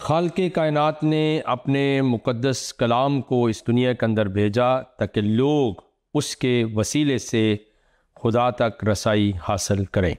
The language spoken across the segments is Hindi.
खाल्के कायनात ने अपने मुक़द्दस कलाम को इस दुनिया के अंदर भेजा ताकि लोग उसके वसीले से खुदा तक रसाई हासिल करें।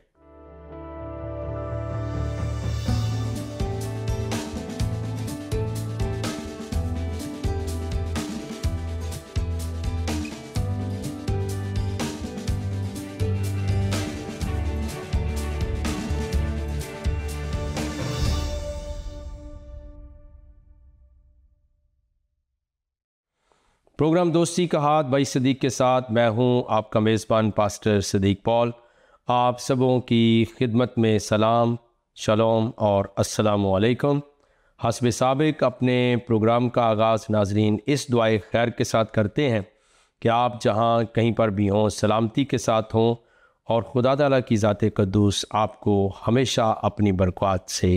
प्रोग्राम दोस्ती का हाथ भाई सदीक के साथ मैं हूं आपका मेज़बान पास्टर सदीक पॉल। आप सबों की खिदमत में सलाम, शलोम और अस्सलामु अलैकुम। हस्ब साबिक अपने प्रोग्राम का आगाज़ नाजरीन इस दुआए खैर के साथ करते हैं कि आप जहां कहीं पर भी हों सलामती के साथ हों और खुदा ताला की ज़ात क़ुद्दूस आपको हमेशा अपनी बरक़ात से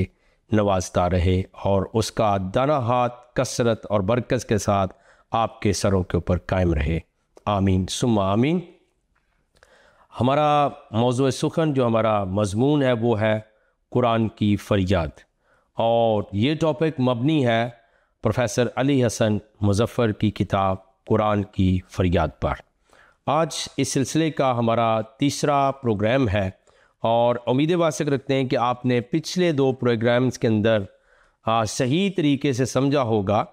नवाजता रहे और उसका दाना हाथ कसरत और बरकत के साथ आपके सरों के ऊपर कायम रहे। आमीन सुम्मा आमीन। हमारा मौज़ू सुखन जो हमारा मज़मून है वो है कुरान की फ़रियाद, और ये टॉपिक मबनी है प्रोफेसर अली हसन मुज़फ़्फ़र की किताब कुरान की फ़रियाद पर। आज इस सिलसिले का हमारा तीसरा प्रोग्राम है और उम्मीद वासिक रखते हैं कि आपने पिछले दो प्रोग्राम्स के अंदर सही तरीके से समझा होगा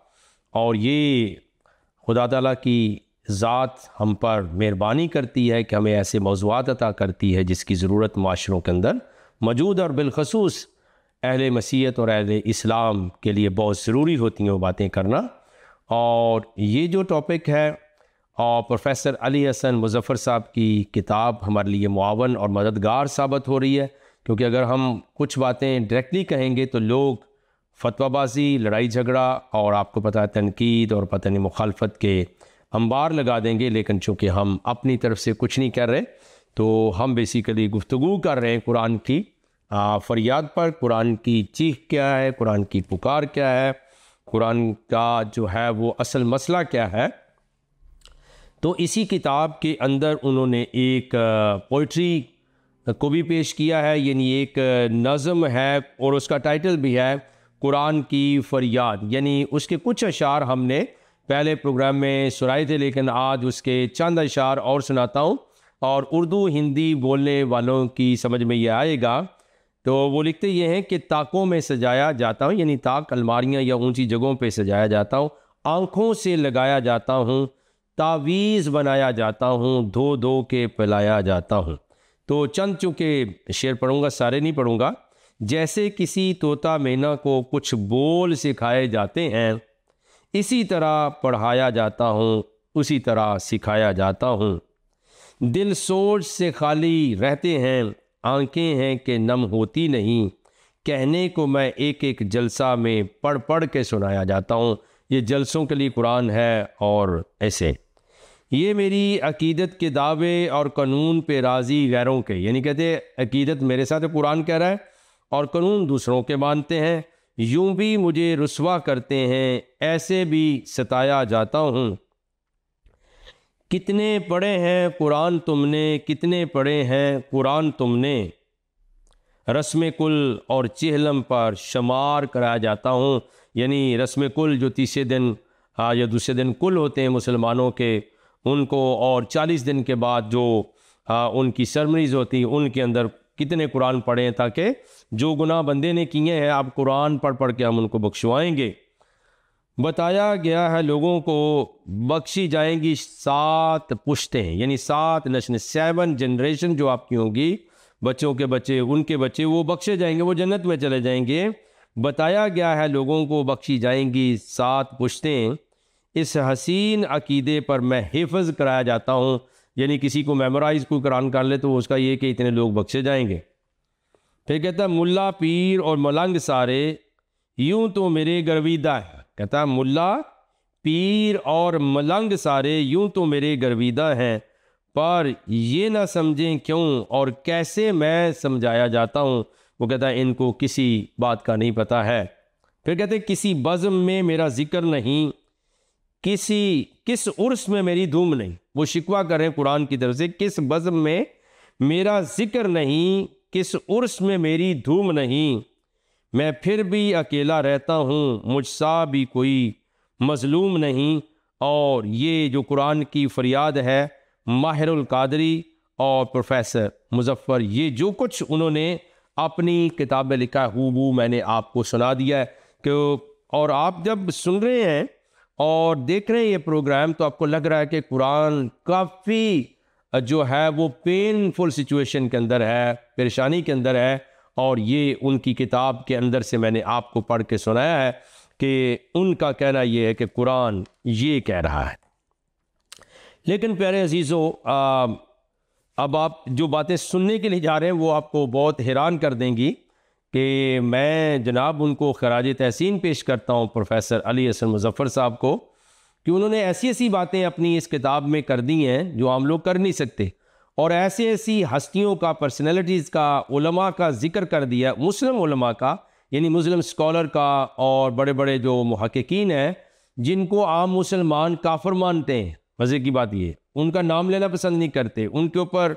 और ये खुदा ताला की ज़ात हम पर मेहरबानी करती है कि हमें ऐसे मौज़ूआत अता करती है जिसकी ज़रूरत माशरों के अंदर मौजूद और बिलखसूस अहले मसीहत और अहले इस्लाम के लिए बहुत ज़रूरी होती हैं वो बातें करना। और ये जो टॉपिक है और प्रोफेसर अली हसन मुज़फ़्फ़र साहब की किताब हमारे लिए मुआवन और मददगार साबित हो रही है, क्योंकि अगर हम कुछ बातें डायरेक्टली कहेंगे तो लोग फतवाबाजी, लड़ाई झगड़ा और आपको पता है तनकीद और पता नहीं मुखालफत के अंबार लगा देंगे। लेकिन चूँकि हम अपनी तरफ से कुछ नहीं कर रहे तो हम बेसिकली गुफ्तगू कर रहे हैं कुरान की फ़रियाद पर। कुरान की चीख क्या है, कुरान की पुकार क्या है, कुरान का जो है वो असल मसला क्या है। तो इसी किताब के अंदर उन्होंने एक पोइट्री को भी पेश किया है, यानी एक नज़म है और उसका टाइटल भी है कुरान की फ़रियाद। यानी उसके कुछ अशार हमने पहले प्रोग्राम में सुनाए थे, लेकिन आज उसके चंद अशार और सुनाता हूँ और उर्दू हिंदी बोलने वालों की समझ में ये आएगा। तो वो लिखते ये हैं कि ताकों में सजाया जाता हूँ, यानी ताक अलमारियाँ या ऊंची जगहों पे सजाया जाता हूँ, आँखों से लगाया जाता हूँ, तावीज़ बनाया जाता हूँ, धो धो के पिलाया जाता हूँ। तो चंद चूँकि शेर पढ़ूँगा, सारे नहीं पढ़ूँगा। जैसे किसी तोता मैना को कुछ बोल सिखाए जाते हैं, इसी तरह पढ़ाया जाता हूँ, उसी तरह सिखाया जाता हूँ। दिल सोच से खाली रहते हैं, आंखें हैं कि नम होती नहीं, कहने को मैं एक एक जलसा में पढ़ पढ़ के सुनाया जाता हूँ। ये जलसों के लिए कुरान है। और ऐसे ये मेरी अकीदत के दावे और कानून पे राज़ी गैरों के, यानी कहते अकीदत मेरे साथ कुरान कह रहा है और कानून दूसरों के मानते हैं। यूं भी मुझे रुस्वा करते हैं, ऐसे भी सताया जाता हूँ। कितने पढ़े हैं कुरान तुमने, कितने पढ़े हैं कुरान तुमने, रस्म कुल और चिहलम पर शमार कराया जाता हूँ। यानी रस्म कुल जो तीसरे दिन या दूसरे दिन कुल होते हैं मुसलमानों के, उनको और 40 दिन के बाद जो उनकी सरमनीज़ होती उनके अंदर कितने कुरान पढ़ें ताकि जो गुनाह बंदे ने किए हैं आप कुरान पढ़ पढ़ के हम उनको बख्शवाएंगे। बताया गया है लोगों को बख्शी जाएंगी 7 पुश्तें, यानी 7 नस्लें, 7 जनरेशन जो आपकी होंगी, बच्चों के बच्चे, उनके बच्चे, वो बख्शे जाएंगे, वो जन्नत में चले जाएंगे। बताया गया है लोगों को बख्शी जाएंगी 7 पुश्तें, इस हसीन अकीदे पर मैं हिफ्ज़ कराया जाता हूँ। यानी किसी को मेमोराइज कोई कुरान कर ले तो उसका ये कि इतने लोग बख्शे जाएंगे। फिर कहता है मुल्ला पीर और मलंग सारे यूं तो मेरे गर्विदा है। कहता है मुल्ला पीर और मलंग सारे यूं तो मेरे गर्विदा हैं, पर ये ना समझें क्यों और कैसे मैं समझाया जाता हूँ। वो कहता है इनको किसी बात का नहीं पता है। फिर कहते हैं किसी बज़्म में मेरा जिक्र नहीं, किस उर्स में मेरी धूम नहीं। वो शिकवा कर रहे हैं कुरान की तरफ से, किस बज़्म में मेरा जिक्र नहीं, किस उर्स में मेरी धूम नहीं, मैं फिर भी अकेला रहता हूँ, मुझसा भी कोई मज़लूम नहीं। और ये जो कुरान की फरियाद है माहिरुल कादरी और प्रोफेसर मुजफ्फ़र, ये जो कुछ उन्होंने अपनी किताब में लिखा है हूबहू मैंने आपको सुना दिया है कि, और आप जब सुन रहे हैं और देख रहे हैं ये प्रोग्राम तो आपको लग रहा है कि कुरान काफ़ी जो है वो पेनफुल सिचुएशन के अंदर है, परेशानी के अंदर है। और ये उनकी किताब के अंदर से मैंने आपको पढ़ के सुनाया है कि उनका कहना ये है कि कुरान ये कह रहा है। लेकिन प्यारे अजीज़ों, अब आप जो बातें सुनने के लिए जा रहे हैं वो आपको बहुत हैरान कर देंगी कि मैं जनाब उनको खराज तहसीन पेश करता हूँ प्रोफेसर अली हसन मुजफ्फ़र साहब को, कि उन्होंने ऐसी ऐसी बातें अपनी इस किताब में कर दी हैं जो आम लोग कर नहीं सकते, और ऐसी ऐसी हस्तियों का, पर्सनैलिटीज़ का, उलमा का जिक्र कर दिया, मुस्लिम उलमा का, यानी मुस्लिम स्कॉलर का, और बड़े बड़े जो मुहक्किकीन हैं जिनको आम मुसलमान काफिर मानते हैं। मज़े की बात ये, उनका नाम लेना पसंद नहीं करते, उनके ऊपर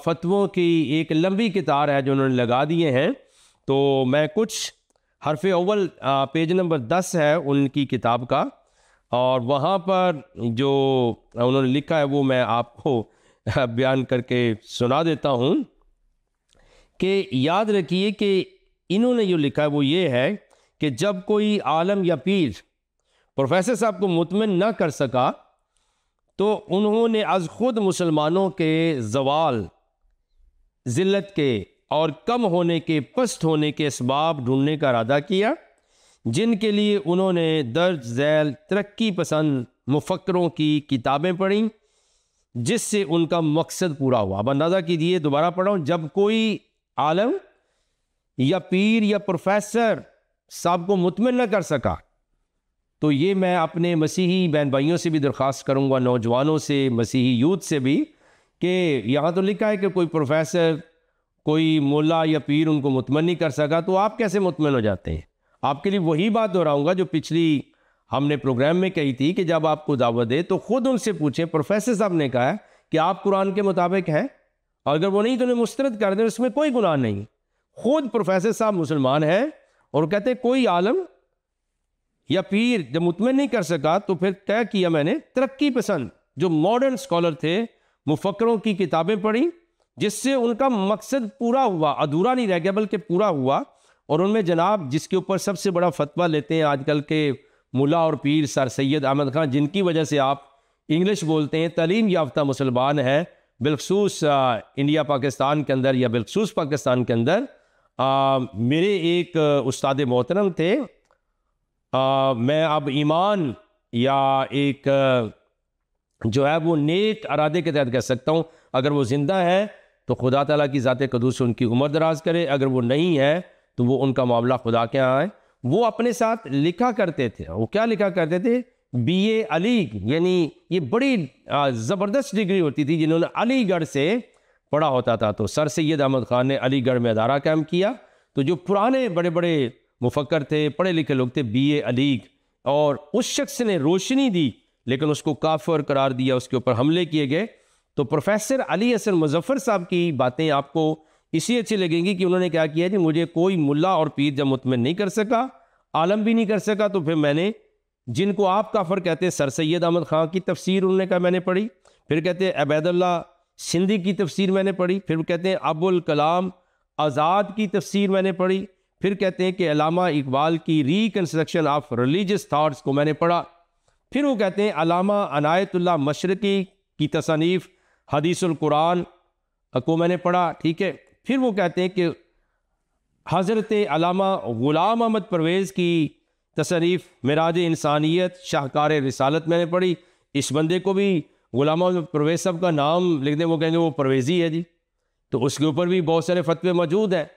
फतवों की एक लंबी कितार है जो उन्होंने लगा दिए हैं। तो मैं कुछ हरफ अव्वल पेज नंबर 10 है उनकी किताब का, और वहाँ पर जो उन्होंने लिखा है वो मैं आपको बयान करके सुना देता हूँ कि याद रखिए कि इन्होंने जो लिखा है वो ये है कि जब कोई आलम या पीर प्रोफेसर साहब को मुतमिन ना कर सका तो उन्होंने अज खुद मुसलमानों के जवाल, ज़िल्लत के और कम होने के, पस्त होने के असबाब ढूंढने का इरादा किया, जिनके लिए उन्होंने दर्ज झैल तरक्की पसंद मुफक्करों की किताबें पढ़ी, जिससे उनका मकसद पूरा हुआ। अब अंदाज़ा कीजिए, दोबारा पढ़ा हूँ, जब कोई आलम या पीर या प्रोफेसर साहब को मुतमिन न कर सका तो ये मैं अपने मसीही बहन भाइयों से भी दरख्वास्त करूँगा, नौजवानों से, मसीही यूथ से भी, कि यहाँ तो लिखा है कि कोई प्रोफेसर, कोई मुल्ला या पीर उनको मुतमिन नहीं कर सका, तो आप कैसे मुतमिन हो जाते हैं। आपके लिए वही बात दोहराऊंगा जो पिछली हमने प्रोग्राम में कही थी कि जब आपको दावत दे तो खुद उनसे पूछें, प्रोफेसर साहब ने कहा है कि आप कुरान के मुताबिक हैं, अगर वो नहीं तो उन्हें मुस्तरद कर दें, उसमें कोई गुनाह नहीं। खुद प्रोफेसर साहब मुसलमान हैं और कहते कोई आलम या पीर जब मुतमिन नहीं कर सका तो फिर तय किया मैंने तरक्की पसंद जो मॉडर्न स्कॉलर थे, मुफक्करों की किताबें पढ़ी, जिससे उनका मकसद पूरा हुआ, अधूरा नहीं रह गया बल्कि पूरा हुआ। और उनमें जनाब जिसके ऊपर सबसे बड़ा फतवा लेते हैं आजकल के मुल्ला और पीर, सर सैयद अहमद खान, जिनकी वजह से आप इंग्लिश बोलते हैं, तालीम याफ्ता मुसलमान है, बिलखसूस इंडिया पाकिस्तान के अंदर या बिलखसूस पाकिस्तान के अंदर। मेरे एक उस्ताद मोहतरम थे, मैं अब ईमान या एक जो है वो नेक इरादे के तहत कह सकता हूँ, अगर वो ज़िंदा है तो खुदा ताला की ज़ात क़ुद्दूस से उनकी उम्र दराज करे, अगर वो नहीं है तो वो उनका मामला खुदा के यहाँ है। वो अपने साथ लिखा करते थे, वो क्या लिखा करते थे, BA अली, यानी ये बड़ी ज़बरदस्त डिग्री होती थी जिन्होंने अलीगढ़ से पढ़ा होता था। तो सर सैयद अहमद ख़ान ने अलीगढ़ में अदारा कायम किया। तो जो पुराने बड़े बड़े मुफक्कर थे, पढ़े लिखे लोग थे, BA अली, और उस शख्स ने रोशनी दी लेकिन उसको काफिर करार दिया, उसके ऊपर हमले किए गए। तो प्रोफेसर अली हसन मुजफ्फर साहब की बातें आपको इसी अच्छी लगेंगी कि उन्होंने क्या किया कि मुझे कोई मुल्ला और पीर जब मुतमिन नहीं कर सका, आलम भी नहीं कर सका, तो फिर मैंने जिनको आप काफिर कहते हैं, सर सैयद अहमद खान की तफसीर उन्होंने कहा मैंने पढ़ी, फिर कहते हैं अबैदुल्ला सिंधी की तफसीर मैंने पढ़ी, फिर कहते हैं अबुल कलाम आज़ाद की तफसीर मैंने पढ़ी, फिर कहते हैं कि अलामा इकबाल की रिकन्स्ट्रक्शन ऑफ रिलीजियस थाट्स को मैंने पढ़ा, फिर वो कहते हैं अलामा अनायतुल्लाह मशरकी की तसनीफ़ हदीसुल कुरान को मैंने पढ़ा, ठीक है। फिर वो कहते हैं कि हज़रत अलामा ग़ुलाम अहमद परवेज़ की तसनीफ़ मिराज इंसानियत शाहकार रिसालत मैंने पढ़ी। इस बंदे को भी ग़ुलाम अहमद परवेज़ साहब का नाम लिख दें, वो कहेंगे वो परवेज़ी है जी, तो उसके ऊपर भी बहुत सारे फतवे मौजूद हैं।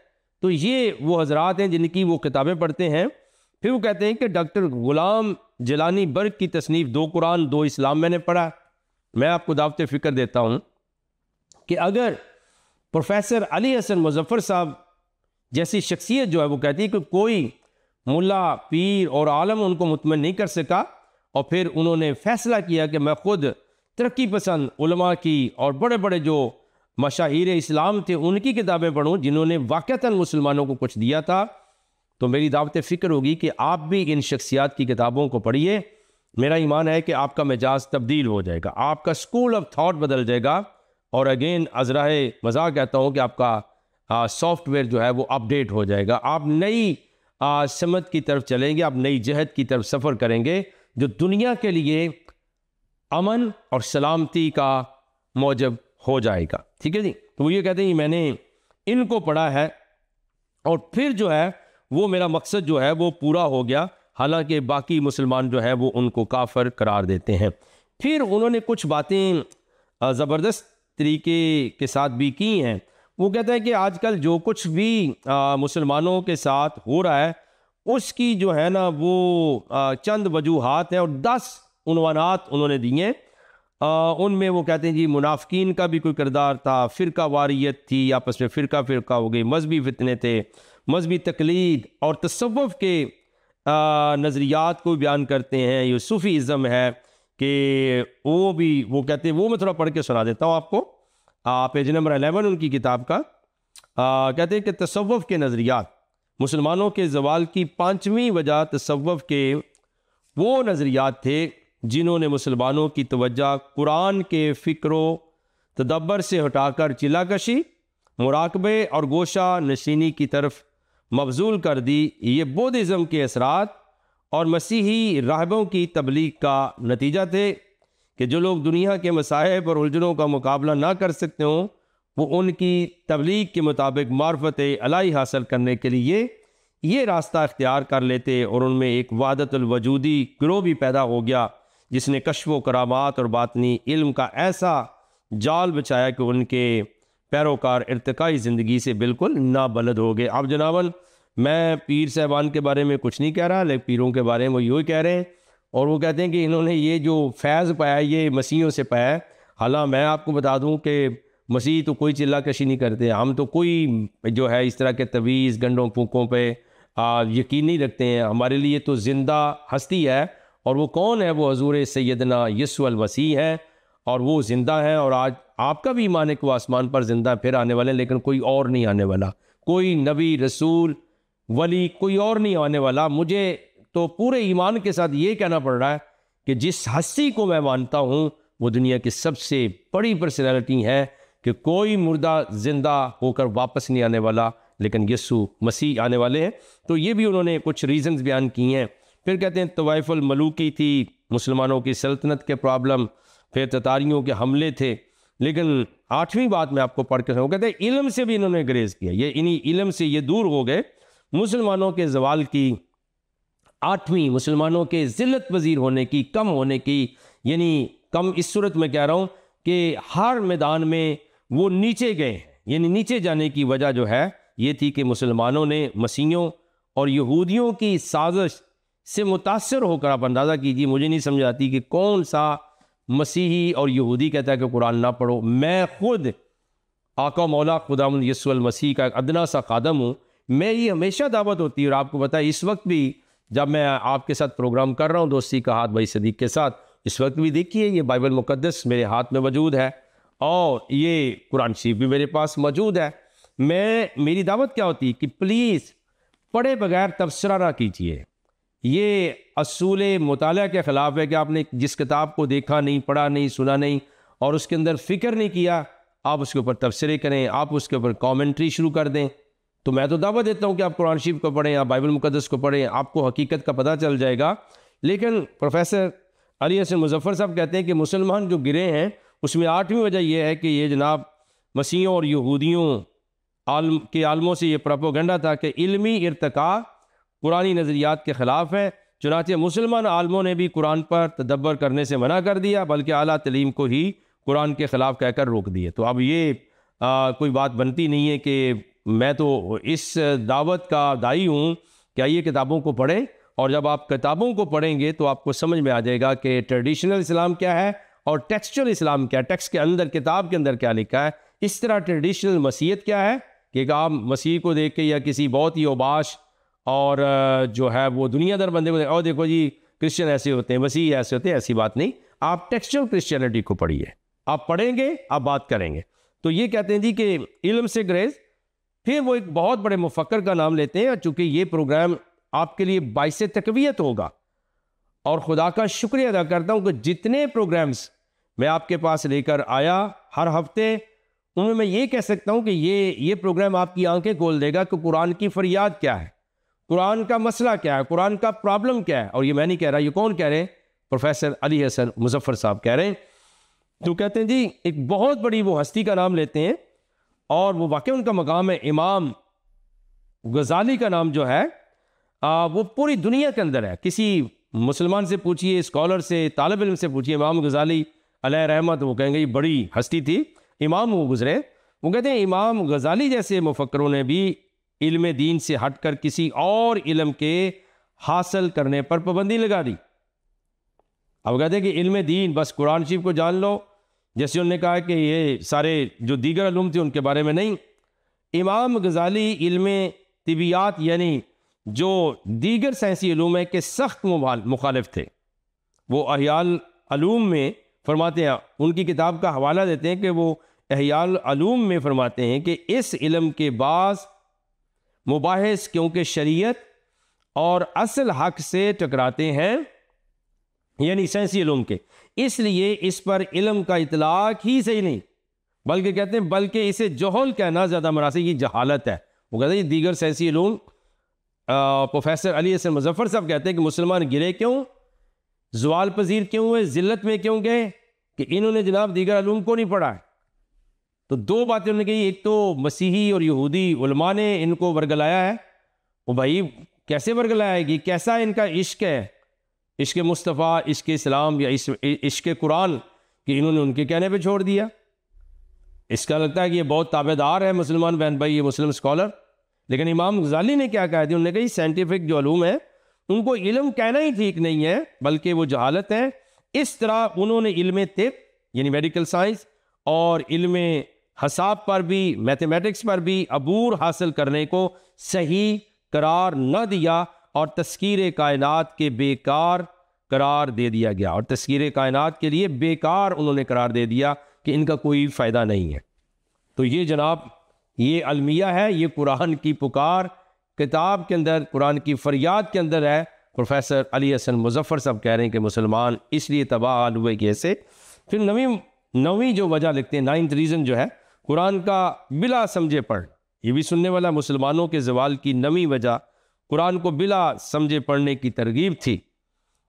तो ये वो हजरात हैं जिनकी वो किताबें पढ़ते हैं। फिर वो कहते हैं कि डॉक्टर ग़ुलाम जिलानी बर्ग की तसनीफ़ दो कुरान दो इस्लाम मैंने पढ़ा। मैं आपको दावत फ़िक्र देता हूँ कि अगर प्रोफेसर अली हसन मुजफ्फर साहब जैसी शख्सियत जो है वो कहती है कि कोई मुल्ला पीर और आलम उनको मुतमिन नहीं कर सका, और फिर उन्होंने फ़ैसला किया कि मैं ख़ुद तरक्की पसंद उलमा की और बड़े बड़े जो मशाहिर इस्लाम थे उनकी किताबें पढ़ूँ जिन्होंने वाक़तन मुसलमानों को कुछ दिया था, तो मेरी दावत फ़िक्र होगी कि आप भी इन शख्सियात की किताबों को पढ़िए। मेरा ईमान है कि आपका मिजाज तब्दील हो जाएगा, आपका स्कूल ऑफ थॉट बदल जाएगा। और अगेन अजराए मजाक कहता हूँ कि आपका सॉफ्टवेयर जो है वो अपडेट हो जाएगा। आप नई समत की तरफ चलेंगे, आप नई जहद की तरफ सफ़र करेंगे जो दुनिया के लिए अमन और सलामती का मौजब हो जाएगा। ठीक है जी। तो वो ये कहते हैं कि मैंने इनको पढ़ा है और फिर जो है वो मेरा मकसद जो है वो पूरा हो गया, हालांकि बाकी मुसलमान जो है वो उनको काफिर करार देते हैं। फिर उन्होंने कुछ बातें ज़बरदस्त तरीके के साथ भी की हैं। वो कहते हैं कि आजकल जो कुछ भी मुसलमानों के साथ हो रहा है उसकी जो है ना वो चंद वजूहात हैं और 10 उन्वानात उन्होंने दिए। उनमें वो कहते हैं जी मुनाफिकीन का भी कोई किरदार था, फ़िरका वारियत थी, आपस में फ़िरका फ़िरका हो गई, मजहबी फितने थे, मजहबी तकलीद और तसव्वुफ़ के नज़रियात को बयान करते हैं। ये सूफ़ीज़म है कि वो कहते हैं, वो मैं थोड़ा पढ़ के सुना देता हूँ आपको। पेज नंबर 11 उनकी किताब का। कहते हैं कि तसव्वुफ़ के नज़रियात, मुसलमानों के ज़वाल की 5वीं वजह तसव्वुफ़ के वो नज़रियात थे जिन्होंने मुसलमानों की तवज्जो कुरान के फ़िक्र तदब्बर से हटाकर चिल्लाकशी, मुराकबे और गोशा नशीनी की तरफ मबजूल कर दी। ये बौद्धिज़्म के असरात और मसीही राहबों की तबलीग का नतीजा थे कि जो लोग दुनिया के मसाइब और उलझनों का मुकाबला ना कर सकते हों वो उनकी तबलीग के मुताबिक मार्फत अलाई हासिल करने के लिए ये रास्ता इख्तियार कर लेते और उनमें एक वादतुल वजूदी गिरोह भी पैदा हो गया जिसने कश्फ करामात और बातनी इल्म का ऐसा जाल बचाया कि उनके पैरोकार इर्तिकाई ज़िंदगी से बिल्कुल नाबलद हो गए। अब जनाबन मैं पीर साहबान के बारे में कुछ नहीं कह रहा, लेकिन पीरों के बारे में वो यूँ कह रहे हैं और वो कहते हैं कि इन्होंने ये जो फैज़ पाया ये मसीहों से पाया है। हालांकि मैं आपको बता दूं कि मसीह तो कोई चिल्ला कशी नहीं करते, हम तो कोई जो है इस तरह के तवीज़ गंडों फूकों पे यकीन नहीं रखते हैं। हमारे लिए तो ज़िंदा हस्ती है और वो कौन है? वो हजूर सैयदना यीशु अल मसीह है और वो ज़िंदा है। और आज आपका भी ईमान है कि वो आसमान पर ज़िंदा फिर आने वाले हैं, लेकिन कोई और नहीं आने वाला, कोई नबी रसूल वली कोई और नहीं आने वाला। मुझे तो पूरे ईमान के साथ ये कहना पड़ रहा है कि जिस हस्ती को मैं मानता हूँ वो दुनिया की सबसे बड़ी पर्सनैलिटी है कि कोई मुर्दा ज़िंदा होकर वापस नहीं आने वाला, लेकिन यीशु मसीह आने वाले हैं। तो ये भी उन्होंने कुछ रीज़न्स बयान किए हैं। फिर कहते हैं तवाइफुल मलूकी थी, मुसलमानों की सल्तनत के प्रॉब्लम, फिर ततारियों के हमले थे। लेकिन 8वीं बात मैं आपको पढ़ के सुनाऊं, कहते हैं इल्म से भी इन्होंने ग्रेज किया। ये इन्हीं इल्म से ये दूर हो गए। मुसलमानों के जवाल की 8वीं, मुसलमानों के ज़िल्लत पजीर होने की, कम होने की, यानी कम इस सूरत में कह रहा हूँ कि हर मैदान में वो नीचे गए। यानी नीचे जाने की वजह जो है ये थी कि मुसलमानों ने मसीहियों और यहूदियों की साजिश से मुतासर होकर, आप अंदाज़ा कीजिए, मुझे नहीं समझ आती कि कौन सा मसीही और यहूदी कहता है कि कुरान ना पढ़ो। मैं खुद आका मौला खुदावंद यीशु अल मसीह का एक अदना सा खादम हूँ। मैं ये हमेशा दावत होती है और आपको पता है इस वक्त भी जब मैं आपके साथ प्रोग्राम कर रहा हूँ दोस्ती का हाथ भाई सदीक के साथ, इस वक्त भी देखिए ये बाइबल मुकद्दस मेरे हाथ में मौजूद है और ये कुरान शरीफ भी मेरे पास मौजूद है। मेरी दावत क्या होती है कि प्लीज़ पढ़े बगैर तबसरा ना कीजिए। ये असूल मुताला के ख़िलाफ़ है कि आपने जिस किताब को देखा नहीं, पढ़ा नहीं, सुना नहीं और उसके अंदर फ़िक्र नहीं किया, आप उसके ऊपर तबसरे करें, आप उसके ऊपर कॉमेंट्री शुरू कर दें। तो मैं तो दावा देता हूँ कि आप कुरान शरीफ को पढ़ें, आप बाइबल मुकद्दस को पढ़ें, आपको हकीकत का पता चल जाएगा। लेकिन प्रोफेसर अली हसन मुजफ्फर साहब कहते हैं कि मुसलमान जो गिरे हैं उसमें 8वीं वजह यह है कि ये जनाब मसीहों और यहूदियों के आलमों से ये प्रोपेगेंडा था कि इल्मी इर्तिका कुरानी नज़रियात के ख़िलाफ़ है। चुनांचे मुसलमान आलमों ने भी कुरान पर तदब्बर करने से मना कर दिया, बल्कि आला तलीम को ही कुरान के ख़िलाफ़ कहकर रोक दिए। तो अब ये कोई बात बनती नहीं है कि मैं तो इस दावत का दाई हूँ कि आइए किताबों को पढ़ें, और जब आप किताबों को पढ़ेंगे तो आपको समझ में आ जाएगा कि ट्रेडिशनल इस्लाम क्या है और टेक्सचुअल इस्लाम क्या है, टेक्स्ट के अंदर, किताब के अंदर क्या लिखा है। इस तरह ट्रेडिशनल मसीहत क्या है कि आप मसीह को देख के या किसी बहुत ही ओबाश और जो है वो दुनियादार बंदे को और देखो जी क्रिश्चियन ऐसे होते हैं, मसीह ऐसे होते हैं, ऐसी बात नहीं। आप टेक्सचुअल क्रिश्चियनिटी को पढ़िए, आप पढ़ेंगे, आप बात करेंगे। तो ये कहते हैं जी कि इल्म से ग्रेज, फिर वो एक बहुत बड़े मुफक्कर का नाम लेते हैं, चूँकि ये प्रोग्राम आपके लिए बाइस तकवीयत होगा और खुदा का शुक्रिया अदा करता हूँ कि जितने प्रोग्राम्स मैं आपके पास लेकर आया हर हफ्ते, उनमें मैं ये कह सकता हूँ कि ये प्रोग्राम आपकी आंखें खोल देगा कि कुरान की फरियाद क्या है, कुरान का मसला क्या है, कुरान का प्रॉब्लम क्या है। और ये मैं नहीं कह रहा, ये कौन कह रहे हैं? प्रोफेसर अली हसन मुजफ्फर साहब कह रहे हैं। तो कहते हैं जी, एक बहुत बड़ी वो हस्ती का नाम लेते हैं और वो वाकई उनका मकाम है। इमाम गजाली का नाम जो है वो पूरी दुनिया के अंदर है। किसी मुसलमान से पूछिए, स्कॉलर से, तालिब इल्म से पूछिए, इमाम गजाली अलैहि रहमत, वो कहेंगे ये बड़ी हस्ती थी, इमाम वो गुजरे। वो कहते हैं इमाम गजाली जैसे मुफक्करों ने भी इल्म दीन से हटकर किसी और इल्म के हासिल करने पर पाबंदी लगा दी। अब कहते हैं कि इल्म दीन बस कुरान शरीफ को जान लो, जैसे उन्होंने कहा कि ये सारे जो दीगर इल्म थे उनके बारे में नहीं। इमाम गजाली इल्म तिबियात यानी जो दीगर साइंसी इल्म है के सख्त मुखालिफ थे। वो अहयाल अलूम में फरमाते हैं, उनकी किताब का हवाला देते हैं कि वो अहयाल अलूम में फरमाते हैं कि इस इल्म के बाद मुबाहिस क्योंकि शरीयत और असल हक से टकराते हैं, यानी साइंसी इल्म के, इसलिए इस पर इल्म का इतलाक ही सही नहीं, बल्कि कहते हैं बल्कि इसे जोहल कहना ज़्यादा मुनासिब, ये जहालत है। वो कहते हैं दीगर साइंसी इल्म, प्रोफेसर अली हसन मुजफ्फर साहब कहते हैं कि मुसलमान गिरे क्यों, ज़वाल पजीर क्यों हुए, ज़िल्लत में क्यों गए, कि इन्होंने जनाब दीगर इल्म को नहीं पढ़ा है। तो दो बातें उन्होंने कही, एक तो मसीही और यहूदी उलमा ने इनको वर्गलाया है। वो भाई कैसे वर्गलाया है कि कैसा इनका इश्क है, इश्क मुस्तफ़ा, इश्क इस्लाम या इश्क कुरान, कि इन्होंने उनके कहने पे छोड़ दिया। इसका लगता है कि ये बहुत ताबेदार है मुसलमान बहन भाई, ये मुस्लिम स्कॉलर। लेकिन इमाम गजाली ने क्या कहा थी, उन्होंने कहा साइंटिफिक जो इल्म है उनको इल्म कहना ही ठीक नहीं है, बल्कि वो जहालत है। इस तरह उन्होंने इल्म तिब यानी मेडिकल साइंस और इल्म हसाब पर भी, मैथमेटिक्स पर भी अबूर हासिल करने को सही करार न दिया और तस्कीर कायनात के बेकार करार दे दिया गया, और तस्कीर कायनात के लिए बेकार उन्होंने करार दे दिया कि इनका कोई फ़ायदा नहीं है। तो ये जनाब ये अलमिया है, ये कुरान की पुकार किताब के अंदर, कुरान की फरियाद के अंदर है। प्रोफेसर अली हसन मुजफ्फर साहब कह रहे हैं कि मुसलमान इसलिए तबाह हुए कि ऐसे। फिर नवीं जो वजह लिखते हैं, 9th रीज़न जो है, कुरान का बिला समझे पढ़, ये भी सुनने वाला मुसलमानों के जवाल की नवी वजह कुरान को बिला समझे पढ़ने की तरगीब थी।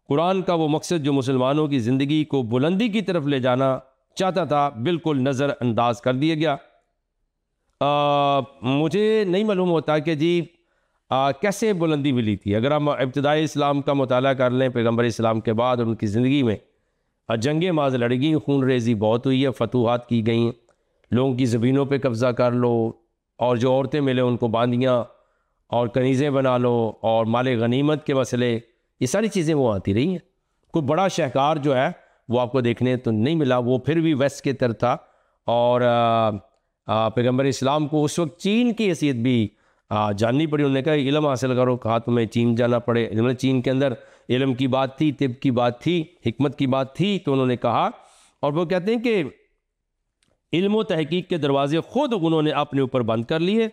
कुरान का वो मकसद जो मुसलमानों की ज़िंदगी को बुलंदी की तरफ ले जाना चाहता था, बिल्कुल नज़रअंदाज कर दिया गया। मुझे नहीं मालूम होता कि जी कैसे बुलंदी मिली थी। अगर हम इब्तिदाई इस्लाम का मुताला कर लें, पैगम्बर इस्लाम के बाद उनकी ज़िंदगी में जंगें माज लड़ी गई, खून रेजी बहुत हुई है, फतूहात की गई, लोगों की ज़मीनों पे कब्ज़ा कर लो, और जो औरतें मिले उनको बांदियाँ और कनीज़ें बना लो, और माले गनीमत के मसले, ये सारी चीज़ें वो आती रही हैं। कोई बड़ा शहकार जो है वो आपको देखने तो नहीं मिला, वो फिर भी वेस्ट के तरफ था। और पैगम्बर इस्लाम को उस वक्त चीन की हैसियत भी जाननी पड़ी। उन्होंने कहा इल्म हासिल करो, कहा तुम्हें चीन जाना पड़े। मतलब चीन के अंदर इल्म की बात थी, तिब की बात थी, हिकमत की बात थी, तो उन्होंने कहा। और वो कहते हैं कि इल्म व तहकीक के दरवाजे ख़ुद उन्होंने अपने ऊपर बंद कर लिए।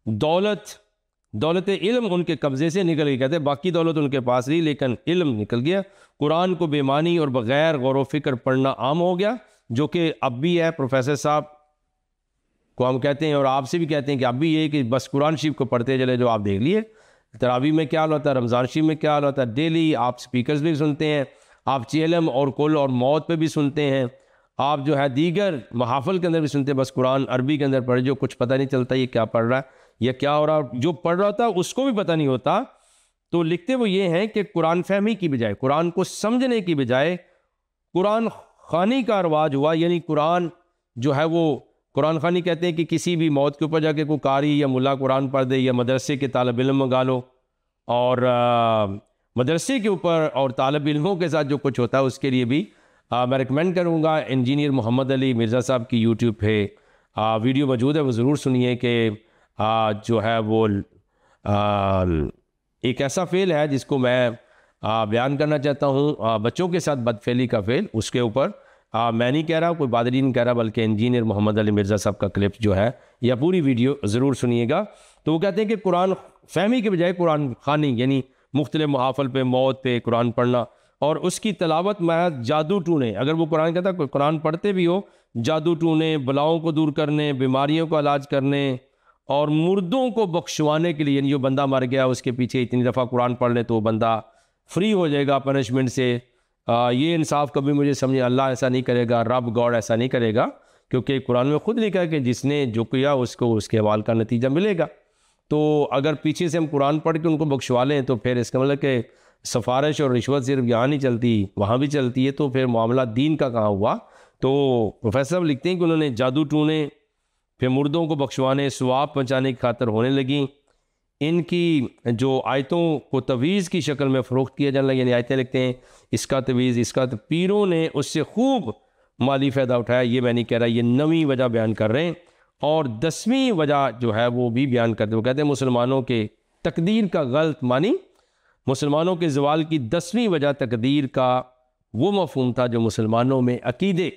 दौलत इल्म उनके कब्ज़े से निकल गई। कहते बाकी दौलत उनके पास रही, लेकिन इल्म निकल गया। कुरान को बेमानी और बग़ैर गौर व फिक्र पढ़ना आम हो गया, जो कि अब भी है। प्रोफेसर साहब को हम कहते हैं और आपसे भी कहते हैं कि अब भी ये कि बस कुरान शरीफ को पढ़ते चले, जो आप देख लिए तरावी में क्या हाल होता है, रमज़ान शरीफ में क्या हाल होता है। डेली आप स्पीकर्स भी सुनते हैं, आप चेलम और कुल और मौत पे भी सुनते हैं, आप जो है दीगर महाफिल के अंदर भी सुनते हैं। बस कुरान अरबी के अंदर पढ़े, जो कुछ पता नहीं चलता ये क्या पढ़ रहा है या क्या हो रहा, जो पढ़ रहा होता उसको भी पता नहीं होता। तो लिखते वो ये हैं कि कुरान फहमी की बजाय, कुरान को समझने की बजाय कुरान खानी का रवाज हुआ। यानी कुरान जो है वो कुरान खानी कहते हैं कि किसी भी मौत के ऊपर जाके कोई कारी या मुल्ला कुरान पढ़ दे, या मदरसे के तालिब इल्म मंगा लो, और मदरसे के ऊपर और तालिब इल्मों के साथ जो कुछ होता है उसके लिए भी मैं रिकमेंड करूँगा। इंजीनियर मोहम्मद अली मिर्ज़ा साहब की यूट्यूब पे वीडियो मौजूद है, वो ज़रूर सुनिए कि जो है वो एक ऐसा फ़ेल है जिसको मैं बयान करना चाहता हूँ, बच्चों के साथ बदफेली का फ़ेल। उसके ऊपर मैं नहीं कह रहा, कोई बादरी नहीं कह रहा, बल्कि इंजीनियर मोहम्मद अली मिर्ज़ा साहब का क्लिप जो है, या पूरी वीडियो ज़रूर सुनिएगा। तो वो कहते हैं कि कुरान फहमी के बजाय कुरान खानी, यानी मुख्तलिफ मुहाफ़ल पे, मौत पे कुरान पढ़ना, और उसकी तलावत महज जादू टूने। अगर वो कुरान कहता है कुरान पढ़ते भी हो, जादू टूने, बलाओं को दूर करने, बीमारियों का इलाज करने और मुर्दों को बख्शवाने के लिए, यानी जो बंदा मर गया उसके पीछे इतनी दफ़ा कुरान पढ़ ले तो वो बंदा फ्री हो जाएगा पनिशमेंट से। ये इंसाफ कभी मुझे समझे, अल्लाह ऐसा नहीं करेगा, रब गॉड ऐसा नहीं करेगा, क्योंकि कुरान में खुद लिखा है कि जिसने जो किया उसको उसके अमाल का नतीजा मिलेगा। तो अगर पीछे से हम कुरान पढ़ के उनको बख्शवा लें तो फिर इसका मतलब कि सिफारिश और रिश्वत सिर्फ यहाँ नहीं चलती, वहाँ भी चलती है, तो फिर मामला दीन का कहाँ हुआ। तो प्रोफेसर साहब लिखते हैं कि उन्होंने जादू टूने, फिर मुर्दों को बख्शवाने, सवाब पहुँचाने की खातर होने लगी। इनकी जो आयतों को तवीज़ की शक्ल में फ़रोख्त किया जाने लगा, यानी आयतें लिखते हैं इसका तवीज़ इसका, तो पीरों ने उससे खूब माली फ़ायदा उठाया। ये मैं नहीं कह रहा, ये 9वीं वजह बयान कर रहे हैं। और 10वीं वजह जो है वो भी बयान करते, वो कहते हैं मुसलमानों के तकदीर का गलत मानी। मुसलमानों के ज़वाल की 10वीं वजह तकदीर का वो मफ़हूम था जो मुसलमानों में अकीदे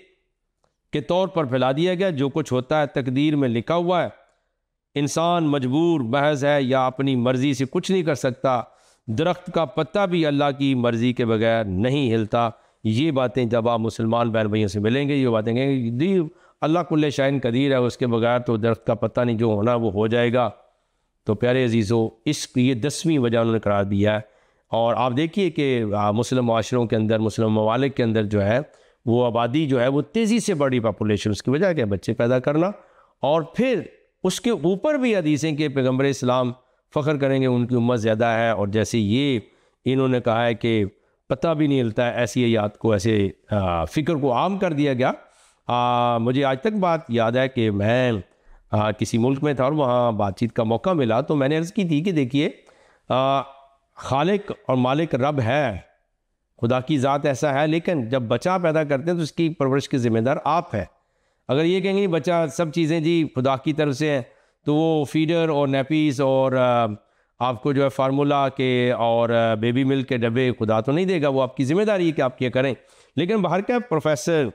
के तौर पर फैला दिया गया। जो कुछ होता है तकदीर में लिखा हुआ है, इंसान मजबूर महज है या अपनी मर्ज़ी से कुछ नहीं कर सकता, दरख्त का पत्ता भी अल्लाह की मर्ज़ी के बगैर नहीं हिलता। ये बातें जब आप मुसलमान बहन भाइयों से मिलेंगे, ये बातें कहेंगे दी अल्लाह कुल्ले शाइन कदीर है, उसके बगैर तो दरख्त का पत्ता नहीं, जो होना वो हो जाएगा। तो प्यारे अजीज़ों, ये 10वीं वजह उन्होंने करार दिया है। और आप देखिए कि मुस्लिम माशरों के अंदर, मुस्लिम ममालिक के अंदर जो है वो आबादी जो है वो तेज़ी से बढ़ी, पॉपुलेशन, उसकी वजह क्या, बच्चे पैदा करना। और फिर उसके ऊपर भी हदीसें कि पैगम्बर इस्लाम फ़ख्र करेंगे उनकी उम्मत ज़्यादा है, और जैसे ये इन्होंने कहा है कि पता भी नहीं हिलता है, ऐसी याद को, ऐसे फ़िक्र को आम कर दिया गया। मुझे आज तक बात याद है कि मैं किसी मुल्क में था और वहाँ बातचीत का मौका मिला, तो मैंने अर्ज़ की थी कि देखिए खालिक और मालिक रब है, खुदा की ज़ात ऐसा है, लेकिन जब बच्चा पैदा करते हैं तो उसकी परवरिश की ज़िम्मेदार आप है। अगर ये कहेंगे बच्चा सब चीज़ें जी खुदा की तरफ से हैं, तो वो फीडर और नेपीस और आपको जो है फार्मूला के और बेबी मिल्क के डब्बे खुदा तो नहीं देगा, वो आपकी ज़िम्मेदारी है कि आप क्या करें। लेकिन बाहर का प्रोफेसर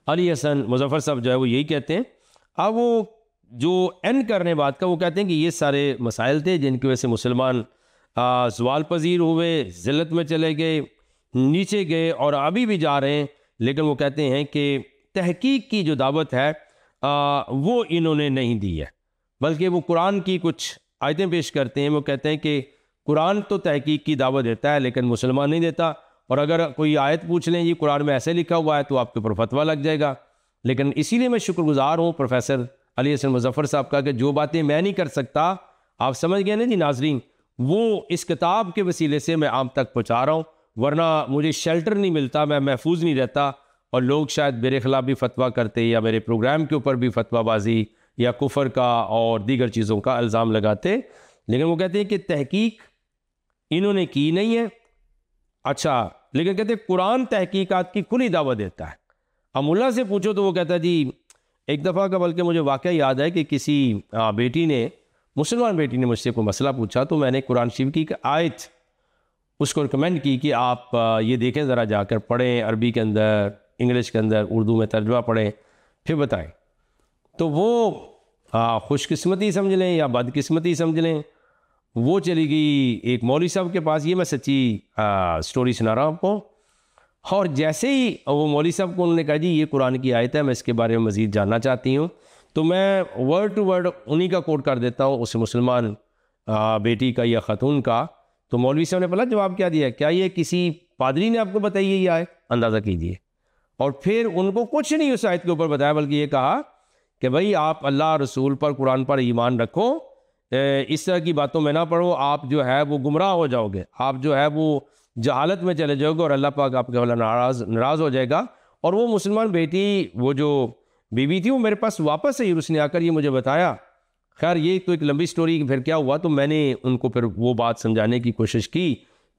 अली हसन मुजफ्फर साहब जो है वो यही कहते हैं। अब वो जो एंड करने बात का, वो कहते हैं कि ये सारे मसाइल थे जिनकी वजह से मुसलमान ज़वाल पजीर हुए, ज़िल्लत में चले गए, नीचे गए और अभी भी जा रहे हैं। लेकिन वो कहते हैं कि तहकीक की जो दावत है वो इन्होंने नहीं दी है, बल्कि वो कुरान की कुछ आयतें पेश करते हैं। वो कहते हैं कि कुरान तो तहकीक की दावत देता है लेकिन मुसलमान नहीं देता, और अगर कोई आयत पूछ लें ये कुरान में ऐसे लिखा हुआ है तो आपके ऊपर फतवा लग जाएगा। लेकिन इसीलिए मैं शुक्रगुजार हूँ प्रोफेसर अली हसन मुजफ्फर साहब का कि जो बातें मैं नहीं कर सकता, आप समझ गए ना जी नाजरीन, वो इस किताब के वसीले से मैं आम तक पहुँचा रहा हूँ। वरना मुझे शेल्टर नहीं मिलता, मैं महफूज नहीं रहता, और लोग शायद मेरे खिलाफ भी फतवा करते या मेरे प्रोग्राम के ऊपर भी फतवाबाजी या कुफर का और दीगर चीज़ों का इल्ज़ाम लगाते। लेकिन वो कहते हैं कि तहकीक इन्होंने की नहीं है। अच्छा, लेकिन कहते हैं कुरान तहकीकात की खुली दावत देता है। अब मुल्ला से पूछो तो वो कहता है जी एक दफ़ा का, बल्कि मुझे वाक़या याद है कि किसी बेटी ने, मुसलमान बेटी ने मुझसे कोई मसला पूछा, तो मैंने कुरान शरीफ की एक आयत उसको रिकमेंड की कि आप ये देखें, ज़रा जाकर पढ़ें, अरबी के अंदर, इंग्लिश के अंदर, उर्दू में तर्जुमा पढ़ें, फिर बताएं। तो वो खुशकिस्मती समझ लें या बदकिस्मती समझ लें, वो चली गई एक मौलवी साहब के पास। ये मैं सच्ची स्टोरी सुना रहा हूँ आपको। और जैसे ही वो मौलवी साहब को उन्होंने कहा जी ये कुरान की आयत है, मैं इसके बारे में मज़ीद जानना चाहती हूँ, तो मैं वर्ड टू वर्ड उन्हीं का कोट कर देता हूँ, उस मुसलमान बेटी का या ख़तून का। तो मौलवी साहब ने पहला जवाब क्या दिया, क्या ये किसी पादरी ने आपको बताई ये आयत, अंदाज़ा कीजिए। और फिर उनको कुछ नहीं उस आयत के ऊपर बताया, बल्कि ये कहा कि भाई आप अल्लाह रसूल पर, कुरान पर ईमान रखो, इस तरह की बातों में ना पढ़ो, आप जो है वो गुमराह हो जाओगे, आप जो है वो जहालत में चले जाओगे और अल्लाह पाक आपके वाला नाराज़ हो जाएगा। और वो मुसलमान बेटी, वो जो बीवी थी, वो मेरे पास वापस आई, उसने आकर ये मुझे बताया। खैर ये तो एक लंबी स्टोरी, फिर क्या हुआ, तो मैंने उनको फिर वो बात समझाने की कोशिश की।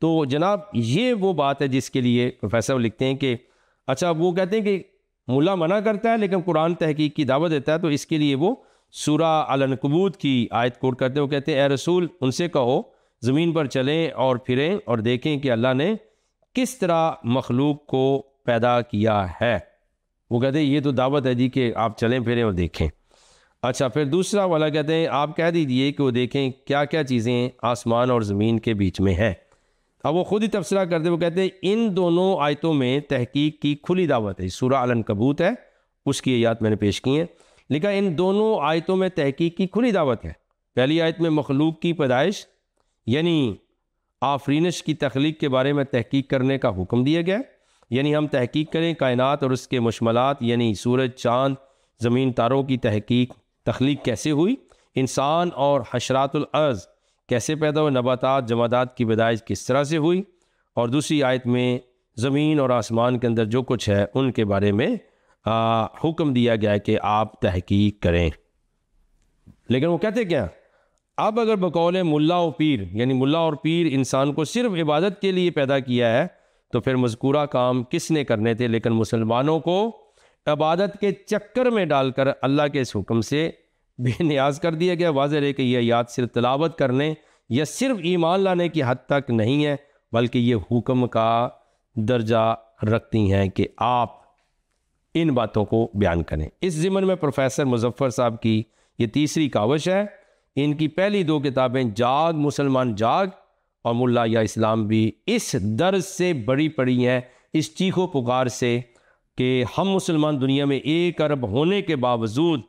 तो जनाब ये वो बात है जिसके लिए प्रोफेसर लिखते हैं कि अच्छा, वो कहते हैं कि मुल्ला मना करता है लेकिन कुरान तहकीक की दावत देता है, तो इसके लिए वो सूरा अल-अनकबूत की आयत कोट करते हैं। वो कहते हैं ए रसूल उनसे कहो ज़मीन पर चलें और फिरें और देखें कि अल्लाह ने किस तरह मखलूक को पैदा किया है। वो कहते हैं ये तो दावत है जी कि आप चलें फिरें और देखें। अच्छा, फिर दूसरा वाला कहते हैं आप कह दीजिए कि वो देखें क्या क्या चीज़ें आसमान और ज़मीन के बीच में हैं। अब वो ख़ुद ही तबसरा करते, वो कहते हैं इन दोनों आयतों में तहकीक की खुली दावत है। सूरह अल-अनकबूत है, उसकी आयत मैंने पेश की हैं। लिखा इन दोनों आयतों में तहकीक की खुली दावत है। पहली आयत में मखलूक की पैदाइश यानी आफरीनश की तख्लीक के बारे में तहकीक करने का हुक्म दिया गया, यानी हम तहकीक करें कायनात और उसके मुशमलात यानी सूरज, चाँद, ज़मीन, तारों की तख्लीक कैसे हुई, इंसान और हशरातुल अर्ज़ कैसे पैदा हुए, नबातात जमादात की पैदाइश किस तरह से हुई। और दूसरी आयत में ज़मीन और आसमान के अंदर जो कुछ है उनके बारे में हुक्म दिया गया है कि आप तहकीक करें। लेकिन वो कहते क्या, अब अगर बकौल मुल्ला और पीर यानी मुल्ला और पीर इंसान को सिर्फ इबादत के लिए पैदा किया है तो फिर मज़कूरा काम किसने करने थे। लेकिन मुसलमानों को इबादत के चक्कर में डालकर अल्लाह के इस हुक्म से बेनियाज कर दिया गया। वाज़ेह है कि यह आयत सिर्फ तिलावत करने या सिर्फ ईमान लाने की हद तक नहीं है, बल्कि ये हुक्म का दर्जा रखती हैं कि आप इन बातों को बयान करें। इस ज़िमन में प्रोफेसर मुजफ्फर साहब की ये तीसरी कावश है। इनकी पहली दो किताबें जाग मुसलमान जाग और मुल्ला या इस्लाम भी इस दर्द से बड़ी पड़ी हैं, इस चीखो पुकार से कि हम मुसलमान दुनिया में 1 अरब होने के बावजूद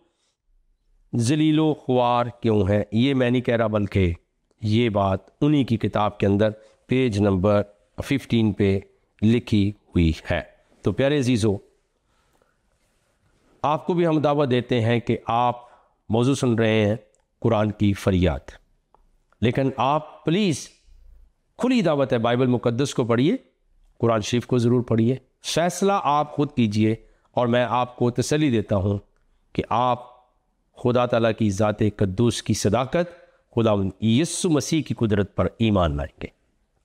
जलीलो ख्वार क्यों हैं। ये मैं नहीं कह रहा, बल्कि ये बात उन्हीं की किताब के अंदर पेज नंबर 15 पे लिखी हुई है। तो प्यारे अजीज़ों, आपको भी हम दावत देते हैं कि आप मौजू सुन रहे हैं कुरान की फरियाद, लेकिन आप प्लीज़ खुली दावत है बाइबल मुकद्दस को पढ़िए, कुरान शरीफ को ज़रूर पढ़िए। फ़ैसला आप ख़ुद कीजिए और मैं आपको तसल्ली देता हूँ कि आप खुदा ताला की ज़ात कद्दूस की सदाकत, खुदा यीशु मसीह की कुदरत पर ईमान लाएंगे।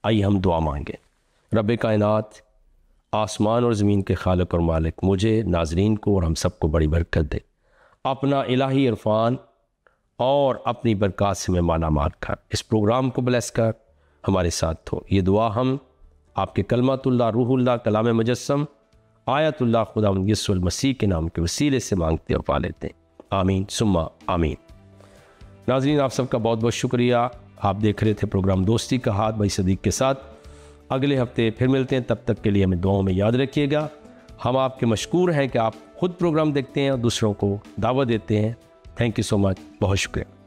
आइए हम दुआ मांगें। रब कायनात, आसमान और ज़मीन के खालिक और मालिक, मुझे, नाजरीन को और हम सबको बड़ी बरकत दे। अपना इलाही इरफान और अपनी बरकत से में माला मार कर इस प्रोग्राम को ब्लेस कर हमारे साथ हो। ये दुआ हम आपके कलमातुल्लाह, रूहुल्लाह, कलाम मुजस्सम, आयतुल्लाह खुदा यीशु मसीह के नाम के वसीले से मांगते और पा लेते हैं। आमीन सुम्मा आमीन। नाज़रीन, आप सबका बहुत बहुत शुक्रिया। आप देख रहे थे प्रोग्राम दोस्ती का हाथ भाई सदीक के साथ। अगले हफ्ते फिर मिलते हैं, तब तक के लिए हमें दुआओं में याद रखिएगा। हम आपके मशकूर हैं कि आप खुद प्रोग्राम देखते हैं और दूसरों को दावत देते हैं। थैंक यू सो मच, बहुत शुक्रिया।